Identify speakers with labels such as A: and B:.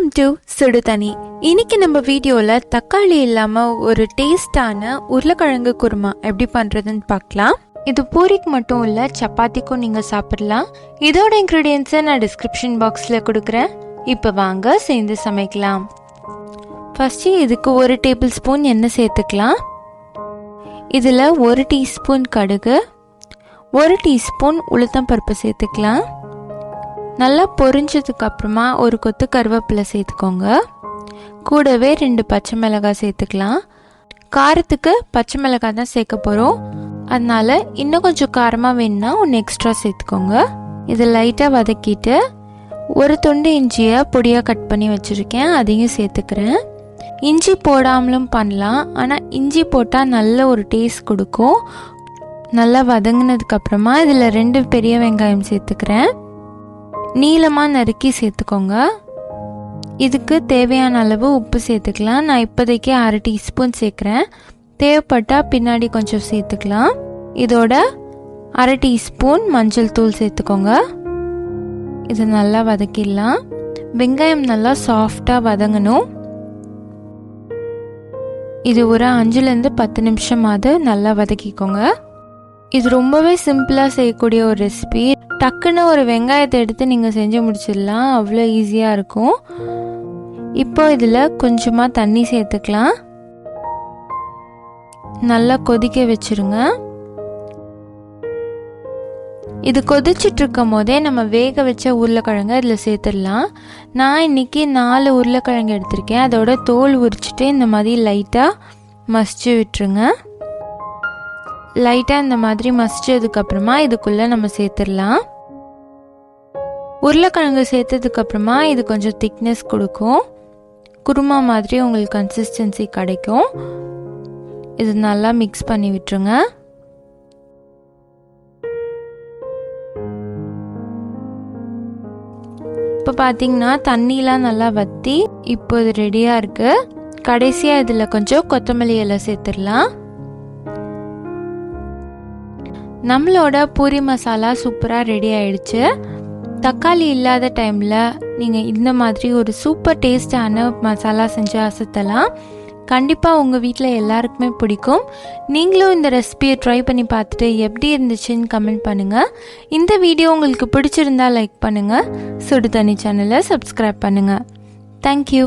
A: Welcome to சுடு தண்ணி. இன்னைக்கு நம்ம வீடியோவில் தக்காளி இல்லாமல் ஒரு டேஸ்டான உருளைக்கிழங்கு குருமா எப்படி பண்ணுறதுன்னு பார்க்கலாம். இது பூரிக்கு மட்டும் இல்லை, சப்பாத்திக்கும் நீங்கள் சாப்பிடலாம். இதோட இன்க்ரீடியன்ஸை நான் டிஸ்கிரிப்ஷன் பாக்ஸில் கொடுக்குறேன். இப்போ வாங்க சேர்ந்து சமைக்கலாம். ஃபஸ்ட்டு இதுக்கு 1 டேபிள் ஸ்பூன் எண்ணெய் சேர்த்துக்கலாம். இதில் 1 டீஸ்பூன் கடுகு, 1 டீஸ்பூன் உளுத்தம் பருப்பு சேர்த்துக்கலாம். நல்லா பொரிஞ்சதுக்கு அப்புறமா ஒரு கொத்து கருவேப்பிலை சேர்த்துக்கோங்க. கூடவே 2 பச்சை மிளகாய் சேர்த்துக்கலாம். காரத்துக்கு பச்சை மிளகாய் தான் சேர்க்க போகிறோம், அதனால இன்னும் கொஞ்சம் காரமாக வேணும்னா 1 எக்ஸ்ட்ரா சேர்த்துக்கோங்க. இதை லைட்டாக வதக்கிட்டு 1 துண்டு இஞ்சியை பொடியாக கட் பண்ணி வச்சுருக்கேன், அதையும் சேர்த்துக்கிறேன். இஞ்சி போடாமலும் பண்ணலாம், ஆனால் இஞ்சி போட்டால் நல்ல ஒரு டேஸ்ட் கொடுக்கும். நல்லா வதங்கினதுக்கப்புறமா இதில் 2 பெரிய வெங்காயம் சேர்த்துக்கிறேன். நீளமாக நறுக்கி சேர்த்துக்கோங்க. இதுக்கு தேவையான அளவு உப்பு சேர்த்துக்கலாம். நான் இப்போதைக்கு 1/2 டீஸ்பூன் சேர்க்குறேன், தேவைப்பட்டால் பின்னாடி கொஞ்சம் சேர்த்துக்கலாம். இதோட 1/2 டீஸ்பூன் மஞ்சள் தூள் சேர்த்துக்கோங்க. இது நல்லா வதக்கிடலாம். வெங்காயம் நல்லா சாஃப்டாக வதங்கணும். இது ஒரு 5லேருந்து 10 நிமிஷமாவது நல்லா வதக்கிக்கோங்க. இது ரொம்பவே சிம்பிளாக செய்யக்கூடிய ஒரு ரெசிபி. டக்குன்னு ஒரு வெங்காயத்தை எடுத்து நீங்கள் செஞ்சு முடிச்சிடலாம், அவ்வளோ ஈஸியாக இருக்கும். இப்போ இதில் கொஞ்சமாக தண்ணி சேர்த்துக்கலாம். நல்லா கொதிக்க வச்சுருங்க. இது கொதிச்சிட்ருக்கும் போதே நம்ம வேக வச்ச உருளைக்கிழங்கு இதில் சேர்த்துடலாம். நான் இன்றைக்கி 4 உருளைக்கிழங்கு எடுத்திருக்கேன். அதோட தோல் உரிச்சிட்டு இந்த மாதிரி லைட்டாக மசிச்சு விட்டுருங்க. லைட்டாக இந்த மாதிரி மசிச்சதுக்கப்புறமா இதுக்குள்ளே நம்ம சேர்த்துடலாம். உருளைக்கிழங்கு சேர்த்ததுக்கப்புறமா இது கொஞ்சம் திக்னஸ் கொடுக்கும், குருமா மாதிரி உங்களுக்கு கன்சிஸ்டன்சி கிடைக்கும். இது நல்லா மிக்ஸ் பண்ணி விட்டுருங்க. இப்போ பார்த்தீங்கன்னா தண்ணிலாம் நல்லா வற்றி இப்போ இது ரெடியாக இருக்குது. கடைசியாக இதில் கொஞ்சம் கொத்தமல்லி இலை சேர்த்துடலாம். நம்மளோட பூரி மசாலா சூப்பராக ரெடி ஆயிடுச்சு. தக்காளி இல்லாத டைமில் நீங்கள் இந்த மாதிரி ஒரு சூப்பர் டேஸ்டான மசாலா செஞ்சு அசத்தலாம். கண்டிப்பாக உங்கள் வீட்டில் எல்லாருக்குமே பிடிக்கும். நீங்களும் இந்த ரெசிபியை ட்ரை பண்ணி பார்த்துட்டு எப்படி இருந்துச்சுன்னு கமெண்ட் பண்ணுங்கள். இந்த வீடியோ உங்களுக்கு பிடிச்சிருந்தா லைக் பண்ணுங்கள். சுடு தண்ணி சேனலை சப்ஸ்கிரைப் பண்ணுங்கள். தேங்க்யூ.